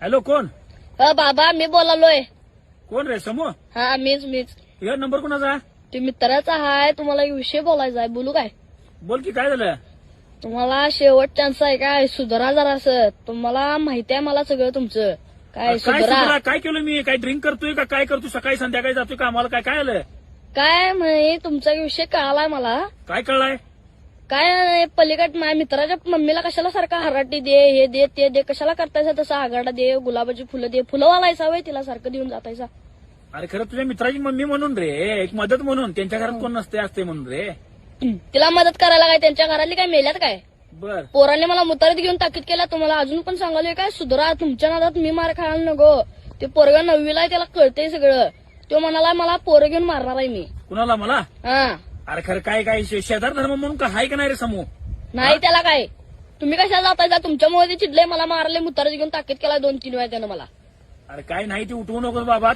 Hello, कोण? बाबा मी बोलालोय. कोण रे? समूह? हा मीच. या नंबर कोणाचा? ते मित्राचा हाय. तुम्हाला एक विषय बोलायचा आहे. बोलू काय? बोल की, काय झालं? तुम्हाला शेवट चान्स आहे काय? सुधारा जरासं. तुम्हाला माहिती आहे मला सगळं तुमचं. काय काय सुधारा? सुधरा? काय केलं मी? काय ड्रिंक करतोय का? काय करतोय? सकाळी संध्याकाळी जातोय का? आम्हाला काय काय आलं? काय म्हणे तुमचा विषय कळालाय मला. काय कळलाय? काय पलीकड माझ्या मित्राच्या मम्मीला कशाला सारखा हराटी दे, हे दे, ते दे, कशाला करतायसा तसं? आगाडा दे, गुलाबाची फुलं दे, फुलं वालायचा वय तिला सारखं देऊन जातायसा. अरे खरं तुझ्या मित्राची मम्मी म्हणून रे, एक मदत म्हणून. त्यांच्या घरात कोण नसते असते म्हणून रे. तिला मदत करायला काय त्यांच्या घरातली काय मेल्यात काय? बर. पोराने मला मुतारीत घेऊन ताकीद केला. तुम्हाला अजून पण सांगालोय काय? सुधरा, तुमच्या नादात मी मार खायला नको. ते पोरगा 9वीला आहे, त्याला कळतंय सगळं. तो म्हणाला मला पोरं घेऊन मारणार आहे मी. कुणाला? मला? हा अरे खरं काय काय शेजार धर्म म्हणून का हाय का नाही रे समूह? नाही त्याला काय. तुम्ही कशाला जातायचा? तुमच्यामुळे ते चिडले, मला मारले, मुतारीत घेऊन ताकीद केला 2-3 वेळा त्यानं मला. अरे काय नाही, ते उठवू नकोस बाबा.